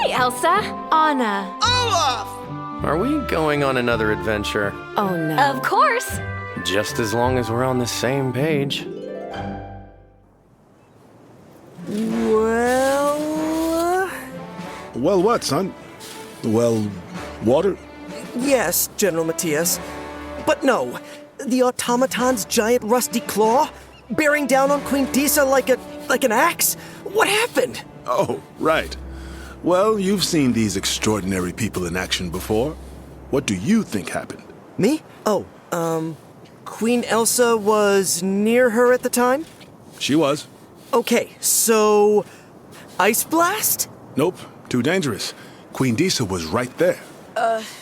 Hi, Elsa. Anna. Olaf! Are we going on another adventure? Oh, no. Of course. Just as long as we're on the same page. Well, what, son? Well, water? Yes, General Matthias. But no, the automaton's giant rusty claw, bearing down on Queen Disa like an axe? What happened? Oh, right. Well, you've seen these extraordinary people in action before. What do you think happened? Me? Oh, Queen Elsa was near her at the time? She was. Okay, so... Ice Blast? Nope, too dangerous. Queen Disa was right there.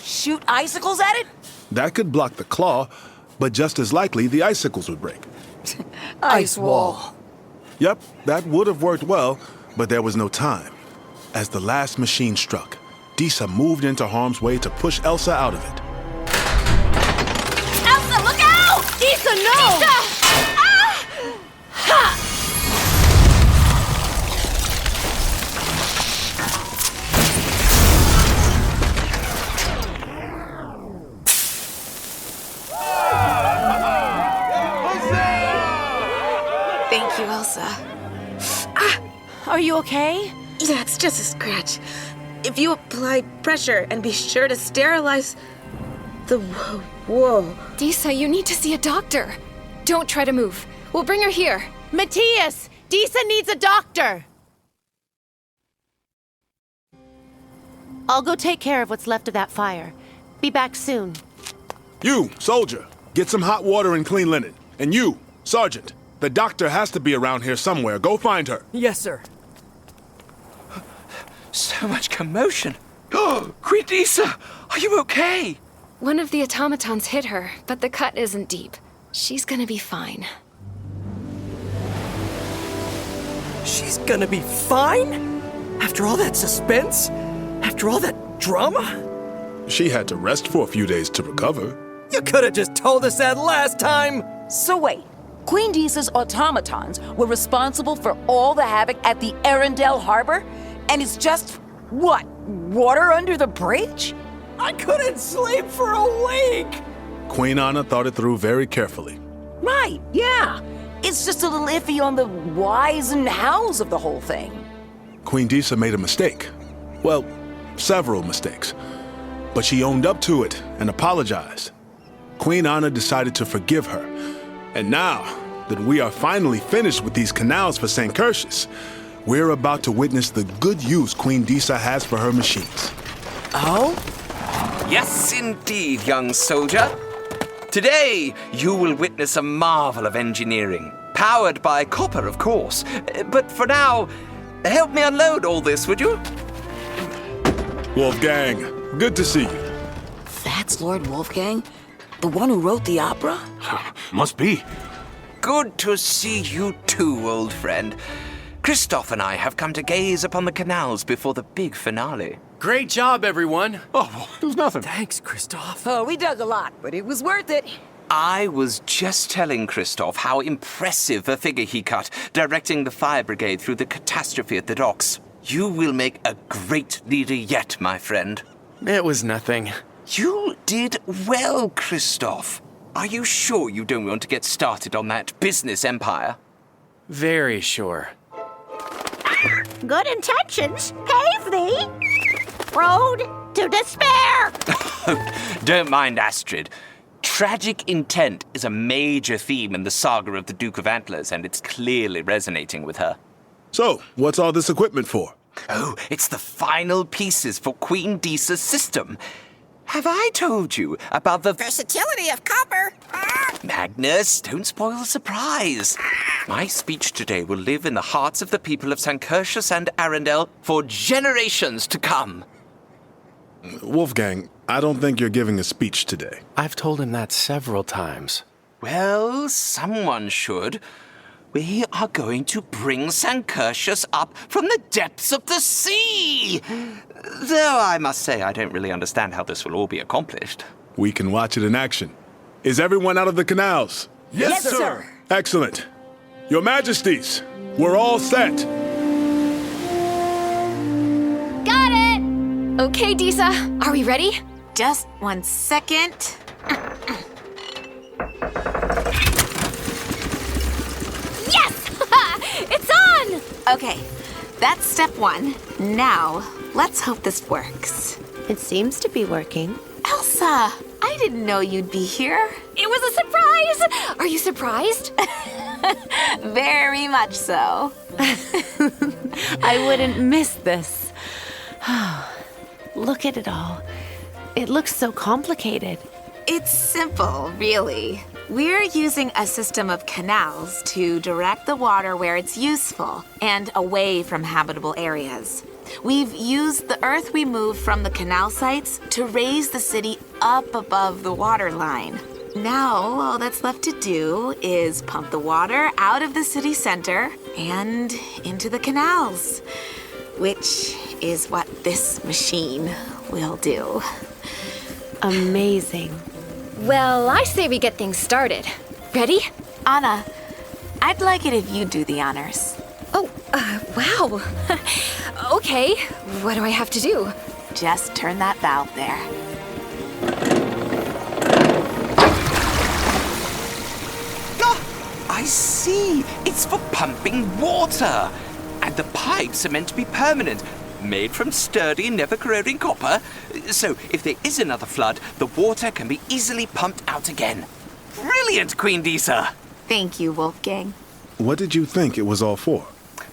Shoot icicles at it? That could block the claw, but just as likely the icicles would break. Ice wall. Yep, that would have worked well, but there was no time. As the last machine struck, Disa moved into harm's way to push Elsa out of it. Elsa, look out! Disa, no! Disa! Ah! Ha! Thank you, Elsa. Are you okay? Yeah, it's just a scratch. If you apply pressure and be sure to sterilize the... Whoa. Disa, you need to see a doctor. Don't try to move. We'll bring her here. Matthias! Disa needs a doctor! I'll go take care of what's left of that fire. Be back soon. You, soldier, get some hot water and clean linen. And you, sergeant, the doctor has to be around here somewhere. Go find her. Yes, sir. So much commotion. Oh, Queen Disa, are you okay? One of the automatons hit her, but the cut isn't deep. She's gonna be fine. She's gonna be fine? After all that suspense? After all that drama? She had to rest for a few days to recover. You could have just told us that last time! So wait, Queen Disa's automatons were responsible for all the havoc at the Arendelle Harbor? And it's just, what, water under the bridge? I couldn't sleep for a week! Queen Anna thought it through very carefully. Right, yeah. It's just a little iffy on the whys and hows of the whole thing. Queen Disa made a mistake. Well, several mistakes. But she owned up to it and apologized. Queen Anna decided to forgive her. And now that we are finally finished with these canals for St. Curtius, we're about to witness the good use Queen Disa has for her machines. Oh? Yes, indeed, young soldier. Today, you will witness a marvel of engineering, powered by copper, of course. But for now, help me unload all this, would you? Wolfgang, good to see you. That's Lord Wolfgang? The one who wrote the opera? Must be. Good to see you too, old friend. Christoph and I have come to gaze upon the canals before the big finale. Great job, everyone. Oh, well, it was nothing. Thanks, Christoph. Oh, we dug a lot, but it was worth it. I was just telling Christoph how impressive a figure he cut, directing the fire brigade through the catastrophe at the docks. You will make a great leader yet, my friend. It was nothing. You did well, Christoph. Are you sure you don't want to get started on that business empire? Very sure. Good intentions pave the road to despair. Don't mind Astrid. Tragic intent is a major theme in the saga of the Duke of Antlers, and it's clearly resonating with her. So, what's all this equipment for? Oh, it's the final pieces for Queen Disa's system. Have I told you about the Versatility of copper. Magnus, don't spoil the surprise. My speech today will live in the hearts of the people of St. Curtius and Arendelle for generations to come. Wolfgang, I don't think you're giving a speech today. I've told him that several times. Well, someone should. We are going to bring St. Curtius up from the depths of the sea. Though I must say I don't really understand how this will all be accomplished. We can watch it in action. Is everyone out of the canals? Yes, sir. Excellent. Your Majesties, we're all set. Got it! Okay, Disa, are we ready? Just 1 second. Yes! It's on! Okay, that's step 1. Now, let's hope this works. It seems to be working. Elsa, I didn't know you'd be here. It was a surprise! Are you surprised? Very much so. I wouldn't miss this. Look at it all. It looks so complicated. It's simple, really. We're using a system of canals to direct the water where it's useful and away from habitable areas. We've used the earth we moved from the canal sites to raise the city up above the water line. Now, all that's left to do is pump the water out of the city center and into the canals, which is what this machine will do. Amazing. Well, I say we get things started. Ready? Anna, I'd like it if you do the honors. Oh, wow. Okay, what do I have to do? Just turn that valve there. I see. It's for pumping water. And the pipes are meant to be permanent, made from sturdy, never-corroding copper. So if there is another flood, the water can be easily pumped out again. Brilliant, Queen Disa. Thank you, Wolfgang. What did you think it was all for?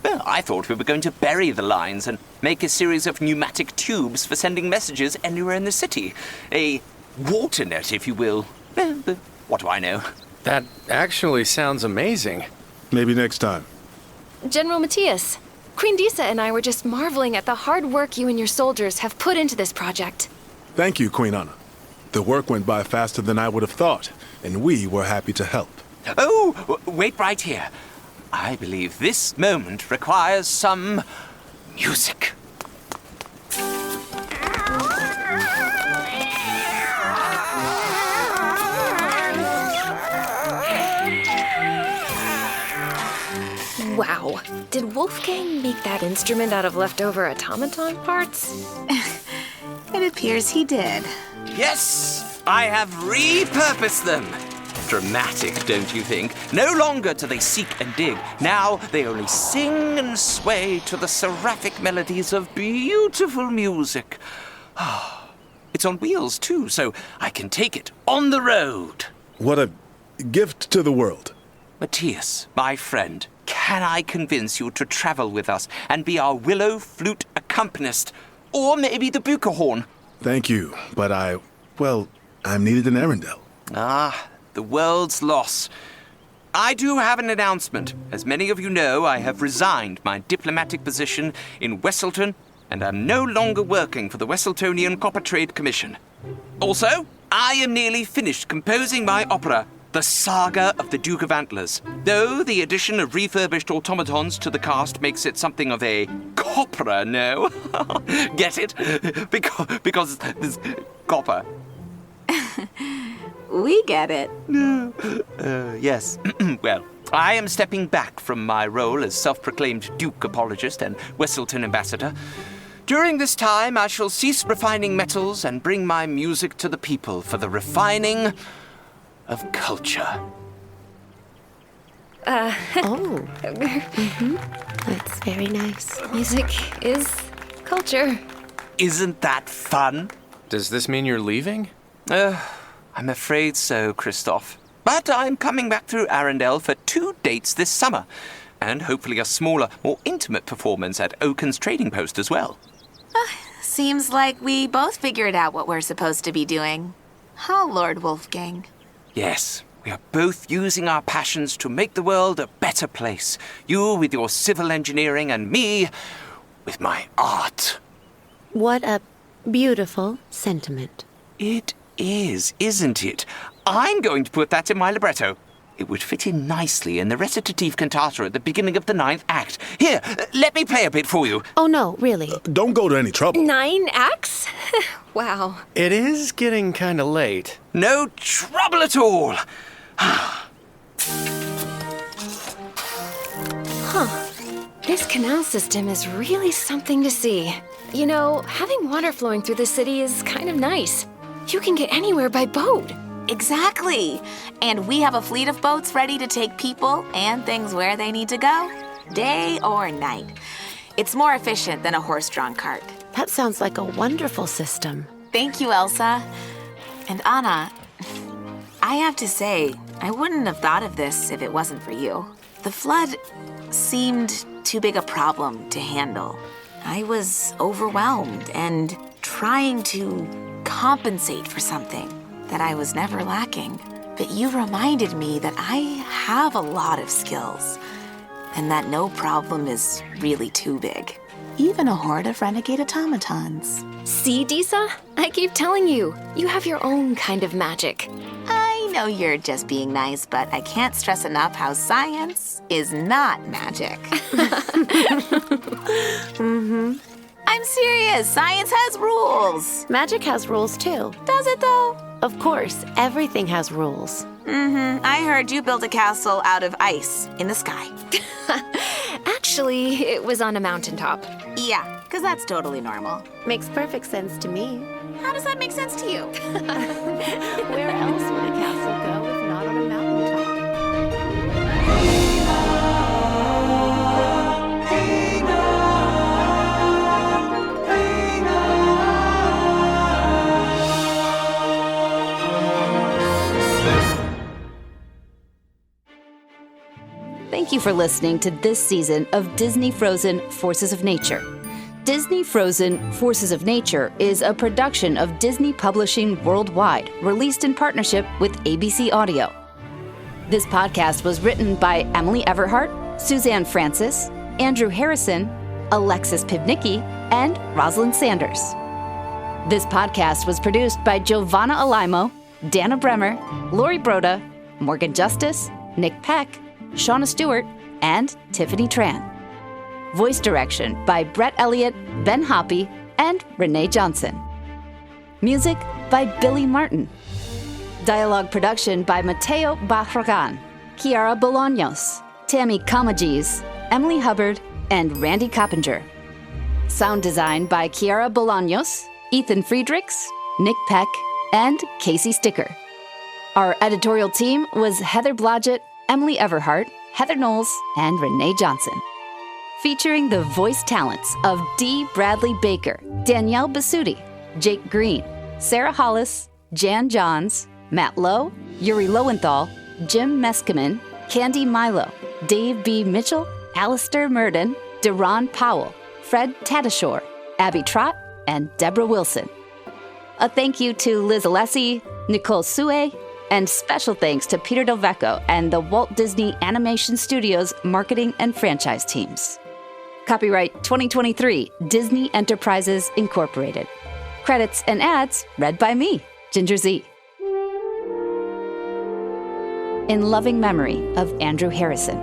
Well, I thought we were going to bury the lines and make a series of pneumatic tubes for sending messages anywhere in the city. A water net, if you will. But what do I know? That actually sounds amazing. Maybe next time. General Matthias, Queen Disa and I were just marveling at the hard work you and your soldiers have put into this project. Thank you, Queen Anna. The work went by faster than I would have thought, and we were happy to help. Oh, wait right here. I believe this moment requires some music. Wow. Did Wolfgang make that instrument out of leftover automaton parts? It appears he did. Yes, I have repurposed them. Dramatic, don't you think? No longer do they seek and dig. Now they only sing and sway to the seraphic melodies of beautiful music. It's on wheels, too, so I can take it on the road. What a gift to the world. Matthias, my friend, can I convince you to travel with us and be our willow flute accompanist? Or maybe the bucahorn? Thank you, but I'm needed in Arendelle. The world's loss. I do have an announcement. As many of you know, I have resigned my diplomatic position in Wesselton and am no longer working for the Wesseltonian Copper Trade Commission. Also, I am nearly finished composing my opera, The Saga of the Duke of Antlers. Though the addition of refurbished automatons to the cast makes it something of a copera, no? Get it? Because there's copper. We get it. Yes. Well, I am stepping back from my role as self-proclaimed Duke apologist and Wesselton ambassador. During this time, I shall cease refining metals and bring my music to the people for the refining of culture. Oh. That's very nice. Music is culture. Isn't that fun? Does this mean you're leaving? I'm afraid so, Christoph. But I'm coming back through Arendelle for 2 dates this summer. And hopefully a smaller, more intimate performance at Oaken's trading post as well. Seems like we both figured out what we're supposed to be doing. Huh, Lord Wolfgang? Yes, we are both using our passions to make the world a better place. You with your civil engineering and me with my art. What a beautiful sentiment. It is, isn't it? I'm going to put that in my libretto. It would fit in nicely in the recitative cantata at the beginning of the 9th act. Here, let me play a bit for you. Oh, no, really. Don't go to any trouble. 9 acts? Wow. It is getting kind of late. No trouble at all. This canal system is really something to see. You know, having water flowing through the city is kind of nice. You can get anywhere by boat. Exactly. And we have a fleet of boats ready to take people and things where they need to go, day or night. It's more efficient than a horse-drawn cart. That sounds like a wonderful system. Thank you, Elsa. And Anna, I have to say, I wouldn't have thought of this if it wasn't for you. The flood seemed too big a problem to handle. I was overwhelmed and trying to compensate for something that I was never lacking. But you reminded me that I have a lot of skills and that no problem is really too big. Even a horde of renegade automatons. See, Disa? I keep telling you, you have your own kind of magic. I know you're just being nice, but I can't stress enough how science is not magic. I'm serious. Science has rules. Magic has rules too. Does it, though? Of course, everything has rules. I heard you built a castle out of ice in the sky. Actually, it was on a mountaintop. Yeah, because that's totally normal. Makes perfect sense to me. How does that make sense to you? Where else would a castle go if not on a mountaintop? Thank you for listening to this season of Disney Frozen Forces of Nature. Disney Frozen Forces of Nature is a production of Disney Publishing Worldwide, released in partnership with ABC Audio. This podcast was written by Emily Everhart, Suzanne Francis, Andrew Harrison, Alexis Pivnicki, and Rosalind Sanders. This podcast was produced by Giovanna Alaimo, Dana Bremer, Lori Broda, Morgan Justice, Nick Peck, Shauna Stewart, and Tiffany Tran. Voice direction by Brett Elliott, Ben Hoppy, and Renee Johnson. Music by Billy Martin. Dialogue production by Mateo Barragan, Chiara Bolaños, Tammy Kamajis, Emily Hubbard, and Randy Coppinger. Sound design by Chiara Bolaños, Ethan Friedrichs, Nick Peck, and Casey Sticker. Our editorial team was Heather Blodgett, Emily Everhart, Heather Knowles, and Renee Johnson. Featuring the voice talents of D. Bradley Baker, Danielle Basutti, Jake Green, Sarah Hollis, Jan Johns, Matt Lowe, Yuri Lowenthal, Jim Meskimen, Candy Milo, Dave B. Mitchell, Alistair Murden, Deron Powell, Fred Tadashore, Abby Trott, and Deborah Wilson. A thank you to Liz Alessi, Nicole Sue, and special thanks to Peter Del Vecchio and the Walt Disney Animation Studios marketing and franchise teams. Copyright 2023, Disney Enterprises Incorporated. Credits and ads read by me, Ginger Z. In loving memory of Andrew Harrison.